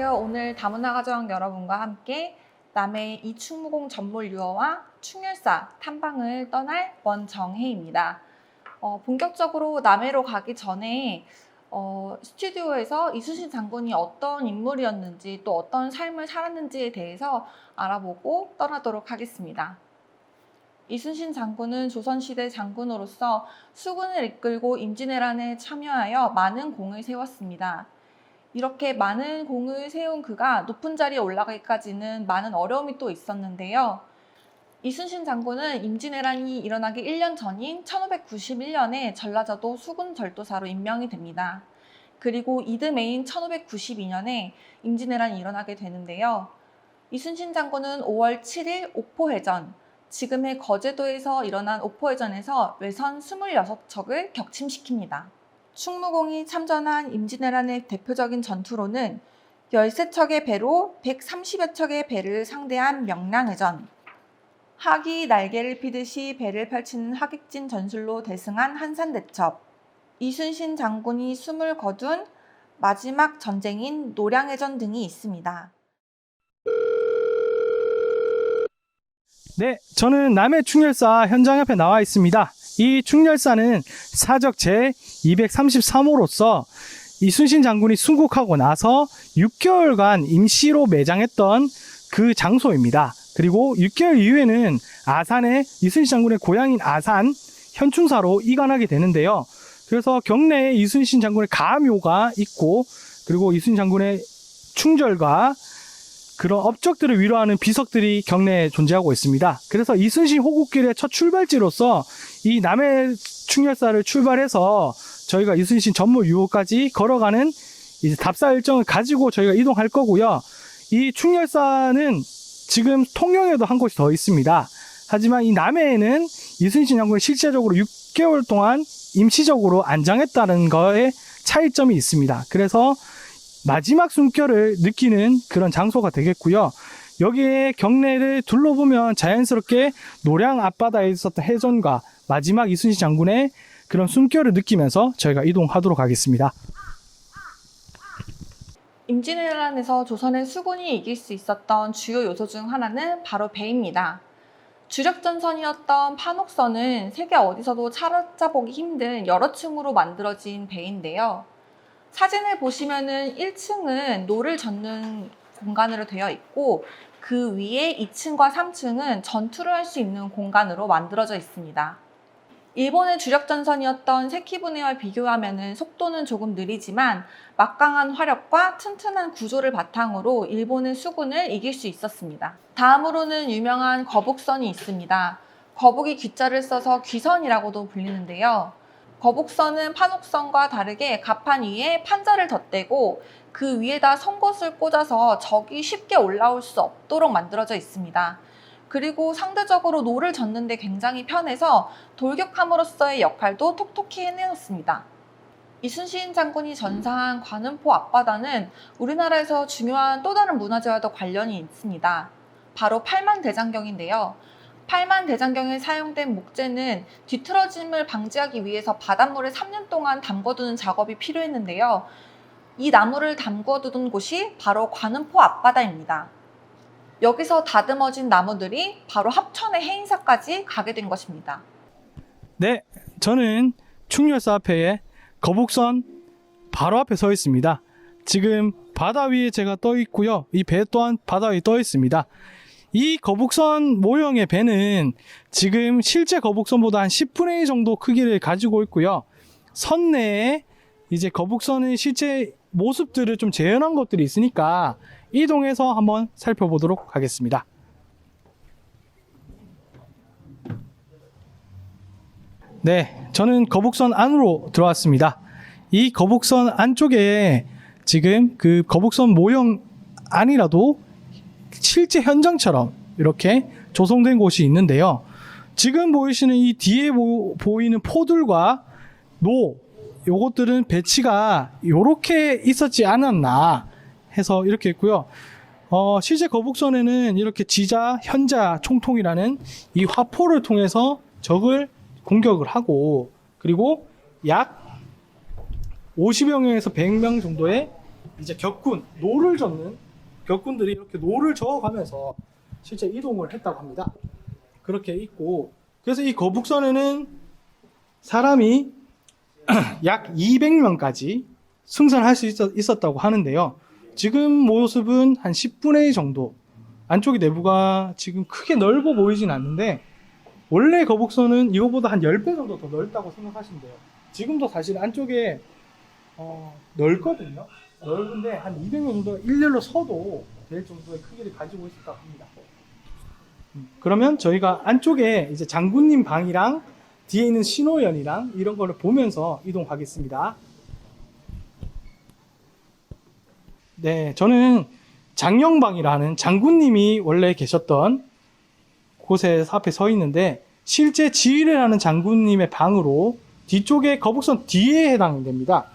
안녕하세요. 오늘 다문화가정 여러분과 함께 남해 이충무공 전몰유어와 충렬사 탐방을 떠날 원정혜입니다. 본격적으로 남해로 가기 전에 스튜디오에서 이순신 장군이 어떤 인물이었는지 또 어떤 삶을 살았는지에 대해서 알아보고 떠나도록 하겠습니다. 이순신 장군은 조선시대 장군으로서 수군을 이끌고 임진왜란에 참여하여 많은 공을 세웠습니다. 이렇게 많은 공을 세운 그가 높은 자리에 올라가기까지는 많은 어려움이 또 있었는데요. 이순신 장군은 임진왜란이 일어나기 1년 전인 1591년에 전라자도 수군절도사로 임명이 됩니다. 그리고 이듬해인 1592년에 임진왜란이 일어나게 되는데요. 이순신 장군은 5월 7일 옥포해전, 지금의 거제도에서 일어난 옥포해전에서 외선 26척을 격침시킵니다. 충무공이 참전한 임진왜란의 대표적인 전투로는 13척의 배로 130여 척의 배를 상대한 명량해전, 학이 날개를 피듯이 배를 펼치는 하객진 전술로 대승한 한산대첩, 이순신 장군이 숨을 거둔 마지막 전쟁인 노량해전 등이 있습니다. 네, 저는 남해 충렬사 현장 옆에 나와 있습니다. 이 충렬사는 사적 제233호로서 이순신 장군이 순국하고 나서 6개월간 임시로 매장했던 그 장소입니다. 그리고 6개월 이후에는 아산에 이순신 장군의 고향인 아산 현충사로 이관하게 되는데요. 그래서 경내에 이순신 장군의 가묘가 있고, 그리고 이순신 장군의 충절과 그런 업적들을 위로하는 비석들이 경내에 존재하고 있습니다. 그래서 이순신 호국길의 첫 출발지로서 이 남해 충렬사를 출발해서 저희가 이순신 전몰 유호까지 걸어가는 이제 답사 일정을 가지고 저희가 이동할 거고요. 이 충렬사는 지금 통영에도 한 곳이 더 있습니다. 하지만 이 남해에는 이순신 장군이 실제적으로 6개월 동안 임시적으로 안장했다는 거에 차이점이 있습니다. 그래서 마지막 숨결을 느끼는 그런 장소가 되겠고요. 여기에 경내를 둘러보면 자연스럽게 노량 앞바다에 있었던 해전과 마지막 이순신 장군의 그런 숨결을 느끼면서 저희가 이동하도록 하겠습니다. 임진왜란에서 조선의 수군이 이길 수 있었던 주요 요소 중 하나는 바로 배입니다. 주력 전선이었던 판옥선은 세계 어디서도 찾아보기 힘든 여러 층으로 만들어진 배인데요. 사진을 보시면은 1층은 노를 젓는 공간으로 되어 있고, 그 위에 2층과 3층은 전투를 할 수 있는 공간으로 만들어져 있습니다. 일본의 주력 전선이었던 세키부네와 비교하면 속도는 조금 느리지만 막강한 화력과 튼튼한 구조를 바탕으로 일본의 수군을 이길 수 있었습니다. 다음으로는 유명한 거북선이 있습니다. 거북이 귀자를 써서 귀선이라고도 불리는데요. 거북선은 판옥선과 다르게 갑판 위에 판자를 덧대고 그 위에다 송곳을 꽂아서 적이 쉽게 올라올 수 없도록 만들어져 있습니다. 그리고 상대적으로 노를 젓는 데 굉장히 편해서 돌격함으로써의 역할도 톡톡히 해내었습니다. 이순신 장군이 전사한 관음포 앞바다는 우리나라에서 중요한 또 다른 문화재와도 관련이 있습니다. 바로 팔만대장경인데요. 팔만대장경에 사용된 목재는 뒤틀어짐을 방지하기 위해서 바닷물에 3년 동안 담궈두는 작업이 필요했는데요. 이 나무를 담궈두던 곳이 바로 관음포 앞바다입니다. 여기서 다듬어진 나무들이 바로 합천의 해인사까지 가게 된 것입니다. 네, 저는 충렬사 앞에 거북선 바로 앞에 서 있습니다. 지금 바다 위에 제가 떠 있고요. 이 배 또한 바다 위에 떠 있습니다. 이 거북선 모형의 배는 지금 실제 거북선보다 한 10분의 1 정도 크기를 가지고 있고요. 선 내에 이제 거북선의 실제 모습들을 좀 재현한 것들이 있으니까 이동해서 한번 살펴보도록 하겠습니다. 네, 저는 거북선 안으로 들어왔습니다. 이 거북선 안쪽에 지금 그 거북선 모형 안이라도 실제 현장처럼 이렇게 조성된 곳이 있는데요. 지금 보이시는 이 뒤에 보이는 포들과 노, 요것들은 배치가 이렇게 있었지 않았나 해서 이렇게 있고요. 실제 거북선에는 이렇게 지자, 현자, 총통이라는 이 화포를 통해서 적을 공격을 하고, 그리고 약 50여 명에서 100명 정도의 이제 격군, 노를 젓는 격군들이 이렇게 노를 저어가면서 실제 이동을 했다고 합니다. 그렇게 있고, 그래서 이 거북선에는 사람이 약 200명까지 승선할 수 있었다고 하는데요. 지금 모습은 한 10분의 1 정도, 안쪽이 내부가 지금 크게 넓어 보이진 않는데 원래 거북선은 이거보다 한 10배 정도 더 넓다고 생각하시면 돼요. 지금도 사실 안쪽에 넓거든요. 넓은데 한 200명 정도 일렬로 서도 될 정도의 크기를 가지고 있었다고 합니다. 그러면 저희가 안쪽에 이제 장군님 방이랑 뒤에 있는 신호연이랑 이런 거를 보면서 이동하겠습니다. 네, 저는 장영방이라는 장군님이 원래 계셨던 곳에 앞에 서 있는데, 실제 지휘를 하는 장군님의 방으로 뒤쪽에 거북선 뒤에 해당이 됩니다.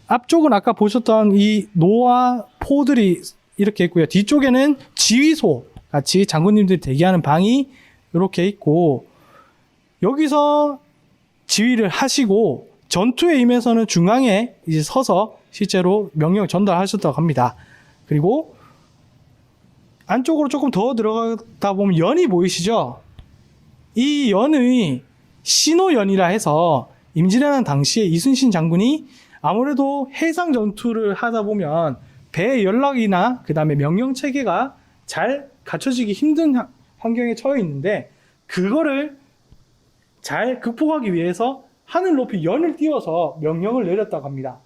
앞쪽은 아까 보셨던 이 노와 포들이 이렇게 있고요. 뒤쪽에는 지휘소 같이 장군님들이 대기하는 방이 이렇게 있고, 여기서 지휘를 하시고 전투에 임해서는 중앙에 이제 서서 실제로 명령을 전달하셨다고 합니다. 그리고 안쪽으로 조금 더 들어가다 보면 연이 보이시죠? 이 연의 신호연이라 해서 임진왜란 당시에 이순신 장군이 아무래도 해상 전투를 하다 보면 배 연락이나 그 다음에 명령 체계가 잘 갖춰지기 힘든 환경에 처해 있는데, 그거를 잘 극복하기 위해서 하늘 높이 연을 띄워서 명령을 내렸다고 합니다.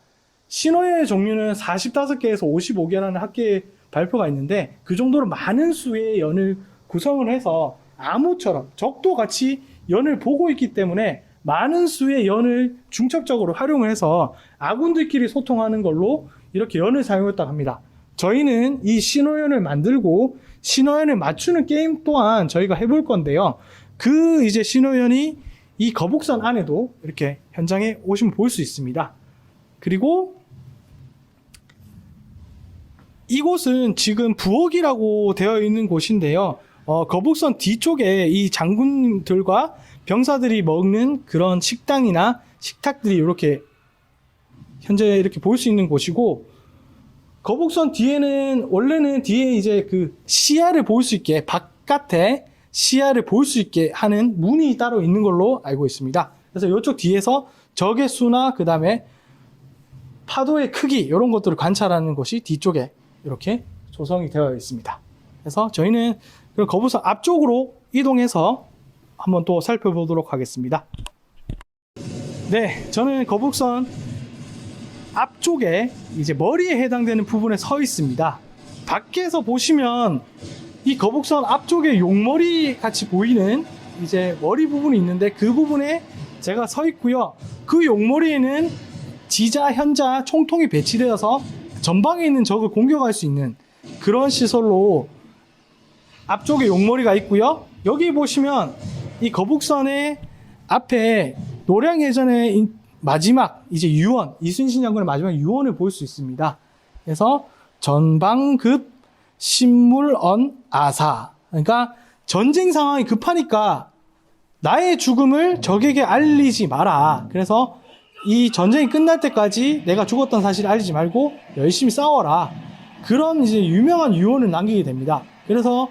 신호의 종류는 45개에서 55개라는 학계의 발표가 있는데, 그 정도로 많은 수의 연을 구성을 해서 암호처럼 적도 같이 연을 보고 있기 때문에 많은 수의 연을 중첩적으로 활용을 해서 아군들끼리 소통하는 걸로 이렇게 연을 사용했다고 합니다. 저희는 이 신호연을 만들고 신호연을 맞추는 게임 또한 저희가 해볼 건데요. 그 이제 신호연이 이 거북선 안에도 이렇게 현장에 오시면 볼 수 있습니다. 그리고 이곳은 지금 부엌이라고 되어 있는 곳인데요. 거북선 뒤쪽에 이 장군들과 병사들이 먹는 그런 식당이나 식탁들이 이렇게 현재 이렇게 볼 수 있는 곳이고, 거북선 뒤에는 원래는 뒤에 이제 그 시야를 볼 수 있게, 바깥에 시야를 볼 수 있게 하는 문이 따로 있는 걸로 알고 있습니다. 그래서 이쪽 뒤에서 적의 수나 그 다음에 파도의 크기 이런 것들을 관찰하는 곳이 뒤쪽에 이렇게 조성이 되어 있습니다. 그래서 저희는 그 거북선 앞쪽으로 이동해서 한번 또 살펴보도록 하겠습니다. 네, 저는 거북선 앞쪽에 이제 머리에 해당되는 부분에 서 있습니다. 밖에서 보시면 이 거북선 앞쪽에 용머리 같이 보이는 이제 머리 부분이 있는데, 그 부분에 제가 서 있고요. 그 용머리에는 지자, 현자, 총통이 배치되어서 전방에 있는 적을 공격할 수 있는 그런 시설로 앞쪽에 용머리가 있고요. 여기 보시면 이 거북선의 앞에 노량해전의 마지막 이제 유언, 이순신 장군의 마지막 유언을 볼 수 있습니다. 그래서 전방급 신물언 아사, 그러니까 전쟁 상황이 급하니까 나의 죽음을 적에게 알리지 마라. 그래서 이 전쟁이 끝날 때까지 내가 죽었던 사실을 알리지 말고 열심히 싸워라. 그런 이제 유명한 유언을 남기게 됩니다. 그래서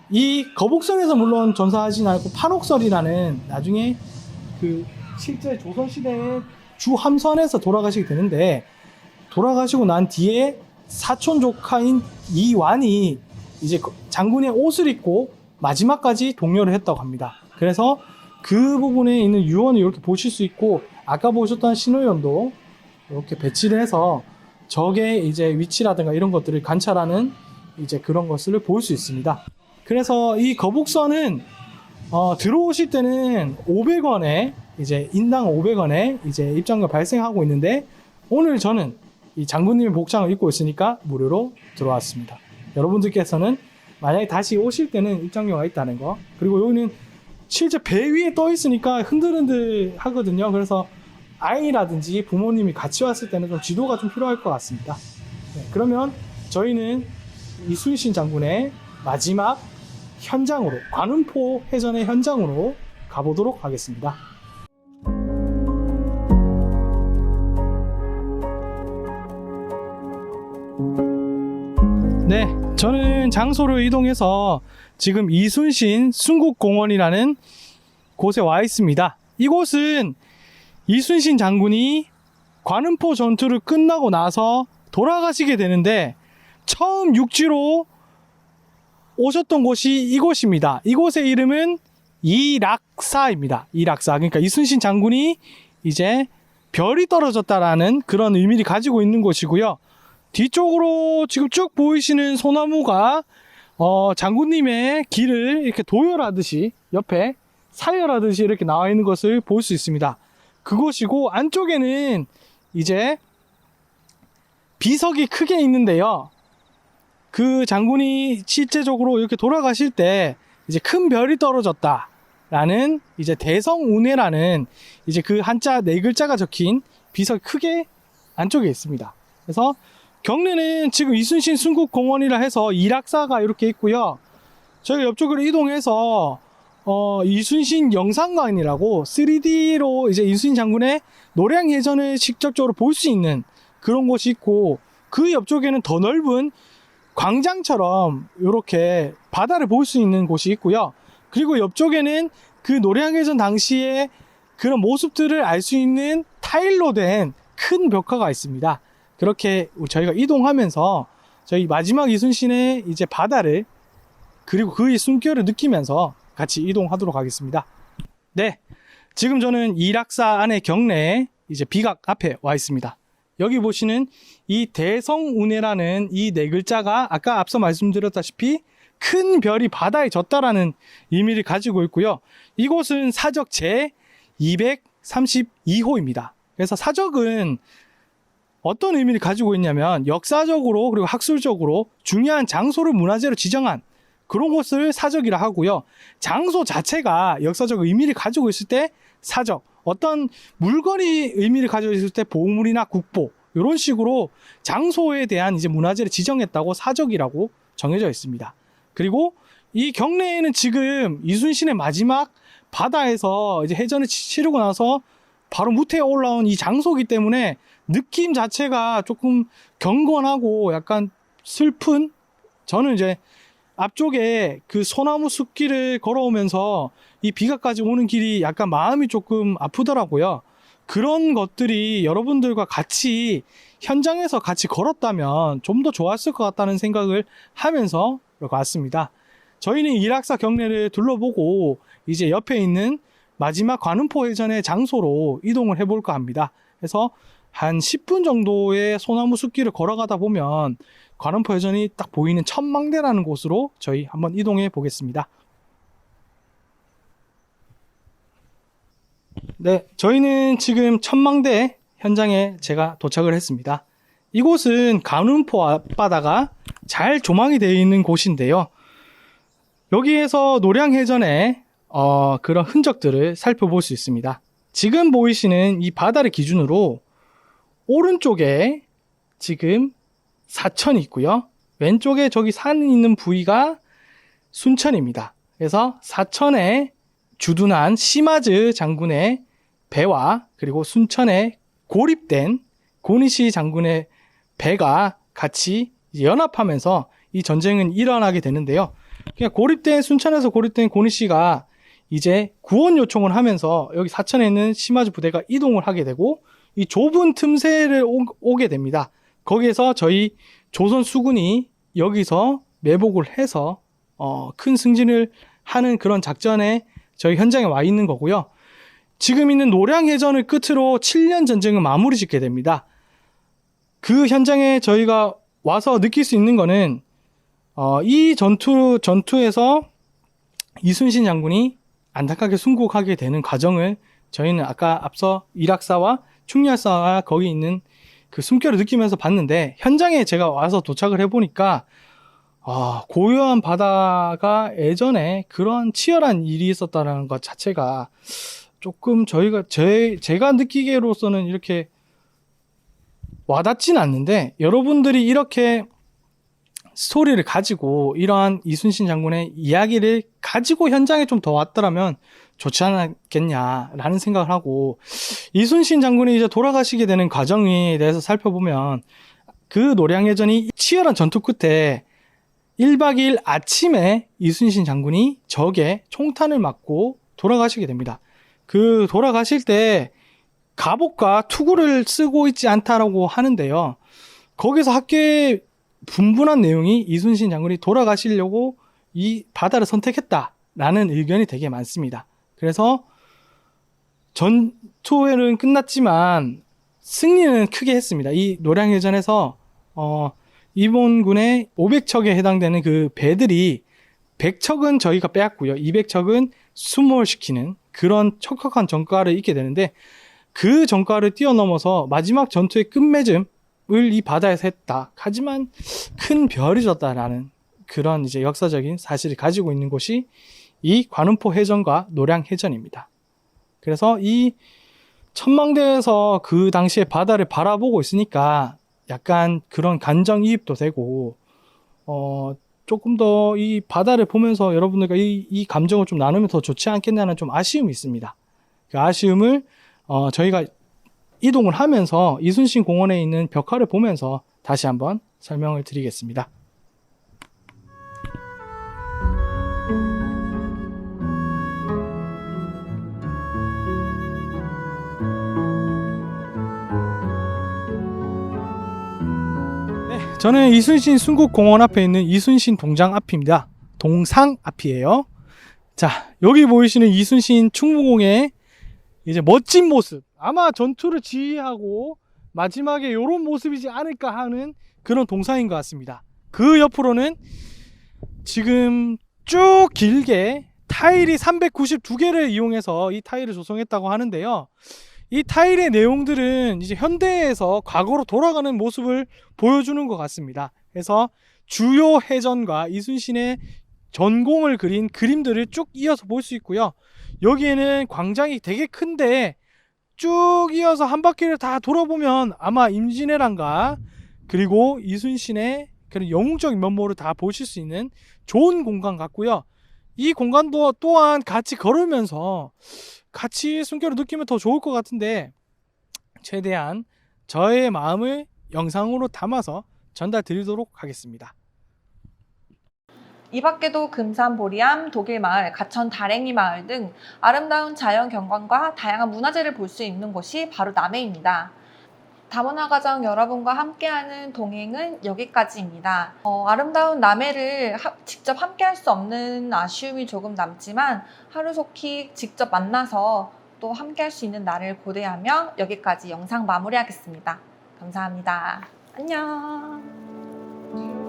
이 거북선에서 물론 전사하진 않고 판옥설이라는 나중에 그 실제 조선시대의 주 함선에서 돌아가시게 되는데, 돌아가시고 난 뒤에 사촌 조카인 이완이 이제 장군의 옷을 입고 마지막까지 동료를 했다고 합니다. 그래서 그 부분에 있는 유언을 이렇게 보실 수 있고, 아까 보셨던 신호연도 이렇게 배치를 해서 적의 이제 위치라든가 이런 것들을 관찰하는 이제 그런 것을 볼 수 있습니다. 그래서 이 거북선은 들어오실 때는 500원에 이제 인당 500원에 이제 입장료 발생하고 있는데, 오늘 저는 이 장군님의 복장을 입고 있으니까 무료로 들어왔습니다. 여러분들께서는 만약에 다시 오실 때는 입장료가 있다는 거, 그리고 여기는 실제 배 위에 떠 있으니까 흔들흔들 하거든요. 그래서 아이라든지 부모님이 같이 왔을 때는 좀 지도가 좀 필요할 것 같습니다. 네, 그러면 저희는 이순신 장군의 마지막 현장으로, 관운포 해전의 현장으로 가보도록 하겠습니다. 네, 저는 장소를 이동해서 지금 이순신 순국공원이라는 곳에 와 있습니다. 이곳은 이순신 장군이 관음포 전투를 끝나고 나서 돌아가시게 되는데 처음 육지로 오셨던 곳이 이곳입니다. 이곳의 이름은 이락사입니다. 이락사. 그러니까 이순신 장군이 이제 별이 떨어졌다라는 그런 의미를 가지고 있는 곳이고요. 뒤쪽으로 지금 쭉 보이시는 소나무가 장군님의 길을 이렇게 도열하듯이 옆에 사열하듯이 이렇게 나와 있는 것을 볼 수 있습니다. 그곳이고 안쪽에는 이제 비석이 크게 있는데요. 그 장군이 실제적으로 이렇게 돌아가실 때 이제 큰 별이 떨어졌다라는 이제 대성운해라는 이제 그 한자 네 글자가 적힌 비석이 크게 안쪽에 있습니다. 그래서 경내는 지금 이순신 순국공원이라 해서 이락사가 이렇게 있고요. 저희 옆쪽으로 이동해서 이순신 영상관이라고 3D로 이제 이순신 장군의 노량해전을 직접적으로 볼 수 있는 그런 곳이 있고, 그 옆쪽에는 더 넓은 광장처럼 이렇게 바다를 볼 수 있는 곳이 있고요. 그리고 옆쪽에는 그 노량해전 당시에 그런 모습들을 알 수 있는 타일로 된 큰 벽화가 있습니다. 그렇게 저희가 이동하면서 저희 마지막 이순신의 이제 바다를 그리고 그의 숨결을 느끼면서 같이 이동하도록 하겠습니다. 네, 지금 저는 이락사 안의 경내에 이제 비각 앞에 와 있습니다. 여기 보시는 이 대성운해라는 이 네 글자가 아까 앞서 말씀드렸다시피 큰 별이 바다에 졌다라는 의미를 가지고 있고요. 이곳은 사적 제 232호입니다. 그래서 사적은 어떤 의미를 가지고 있냐면 역사적으로 그리고 학술적으로 중요한 장소를 문화재로 지정한 그런 곳을 사적이라 하고요. 장소 자체가 역사적 의미를 가지고 있을 때 사적, 어떤 물건이 의미를 가지고 있을 때 보물이나 국보, 이런 식으로 장소에 대한 이제 문화재를 지정했다고 사적이라고 정해져 있습니다. 그리고 이 경내에는 지금 이순신의 마지막 바다에서 이제 해전을 치르고 나서 바로 무태에 올라온 이 장소이기 때문에 느낌 자체가 조금 경건하고 약간 슬픈, 저는 이제 앞쪽에 그 소나무 숲길을 걸어오면서 이 비가까지 오는 길이 약간 마음이 조금 아프더라고요. 그런 것들이 여러분들과 같이 현장에서 같이 걸었다면 좀 더 좋았을 것 같다는 생각을 하면서 이렇게 왔습니다. 저희는 이락사 경내를 둘러보고 이제 옆에 있는 마지막 관음포 해전의 장소로 이동을 해볼까 합니다. 그래서 한 10분 정도의 소나무 숲길을 걸어가다 보면 관음포 해전이 딱 보이는 천망대라는 곳으로 저희 한번 이동해 보겠습니다. 네, 저희는 지금 천망대 현장에 제가 도착을 했습니다. 이곳은 관음포 앞바다가 잘 조망이 되어 있는 곳인데요. 여기에서 노량해전의 그런 흔적들을 살펴볼 수 있습니다. 지금 보이시는 이 바다를 기준으로 오른쪽에 지금 사천이 있고요. 왼쪽에 저기 산이 있는 부위가 순천입니다. 그래서 사천에 주둔한 시마즈 장군의 배와 그리고 순천에 고립된 고니시 장군의 배가 같이 연합하면서 이 전쟁은 일어나게 되는데요. 그냥 순천에서 고립된 고니시가 이제 구원 요청을 하면서 여기 사천에 있는 시마즈 부대가 이동을 하게 되고 이 좁은 틈새를 오게 됩니다. 거기에서 저희 조선 수군이 여기서 매복을 해서 큰 승진을 하는 그런 작전에 저희 현장에 와 있는 거고요. 지금 있는 노량해전을 끝으로 7년 전쟁은 마무리 짓게 됩니다. 그 현장에 저희가 와서 느낄 수 있는 거는 이 전투에서 이순신 장군이 안타깝게 순국하게 되는 과정을 저희는 아까 앞서 이락사와 충렬사와 거기 있는 그 숨결을 느끼면서 봤는데, 현장에 제가 와서 도착을 해보니까 고요한 바다가 예전에 그런 치열한 일이 있었다는 것 자체가 조금 제가 느끼기로서는 이렇게 와닿진 않는데, 여러분들이 이렇게 스토리를 가지고 이러한 이순신 장군의 이야기를 가지고 현장에 좀 더 왔더라면 좋지 않았겠냐라는 생각을 하고, 이순신 장군이 이제 돌아가시게 되는 과정에 대해서 살펴보면 그 노량해전이 치열한 전투 끝에 1박 2일 아침에 이순신 장군이 적의 총탄을 맞고 돌아가시게 됩니다. 그 돌아가실 때 갑옷과 투구를 쓰고 있지 않다라고 하는데요. 거기서 학계에 분분한 내용이 이순신 장군이 돌아가시려고 이 바다를 선택했다라는 의견이 되게 많습니다. 그래서 전투회는 끝났지만 승리는 크게 했습니다. 이 노량해전에서 일본군의 500척에 해당되는 그 배들이 100척은 저희가 빼앗고요. 200척은 수몰시키는 그런 척박한 전과를 잇게 되는데, 그 전과를 뛰어넘어서 마지막 전투의 끝맺음을 이 바다에서 했다. 하지만 큰 별이 졌다라는 그런 이제 역사적인 사실을 가지고 있는 곳이 이 관음포 해전과 노량 해전입니다. 그래서 이 천망대에서 그 당시에 바다를 바라보고 있으니까 약간 그런 감정이입도 되고, 조금 더 이 바다를 보면서 여러분들과 이 감정을 좀 나누면 더 좋지 않겠냐는 좀 아쉬움이 있습니다. 그 아쉬움을 저희가 이동을 하면서 이순신 공원에 있는 벽화를 보면서 다시 한번 설명을 드리겠습니다. 저는 이순신 순국공원 앞에 있는 이순신 동장 앞입니다. 동상 앞이에요. 자, 여기 보이시는 이순신 충무공의 이제 멋진 모습, 아마 전투를 지휘하고 마지막에 이런 모습이지 않을까 하는 그런 동상인 것 같습니다. 그 옆으로는 지금 쭉 길게 타일이 392개를 이용해서 이 타일을 조성했다고 하는데요. 이 타일의 내용들은 이제 현대에서 과거로 돌아가는 모습을 보여주는 것 같습니다. 그래서 주요 해전과 이순신의 전공을 그린 그림들을 쭉 이어서 볼 수 있고요. 여기에는 광장이 되게 큰데 쭉 이어서 한 바퀴를 다 돌아보면 아마 임진왜란과 그리고 이순신의 그런 영웅적인 면모를 다 보실 수 있는 좋은 공간 같고요. 이 공간도 또한 같이 걸으면서 같이 숨결을 느끼면 더 좋을 것 같은데, 최대한 저의 마음을 영상으로 담아서 전달 드리도록 하겠습니다. 이 밖에도 금산 보리암, 독일마을, 가천 다랭이 마을 등 아름다운 자연 경관과 다양한 문화재를 볼 수 있는 곳이 바로 남해입니다. 다문화가정 여러분과 함께하는 동행은 여기까지입니다. 아름다운 남해를 직접 함께할 수 없는 아쉬움이 조금 남지만 하루속히 직접 만나서 또 함께할 수 있는 날을 고대하며 여기까지 영상 마무리하겠습니다. 감사합니다. 안녕.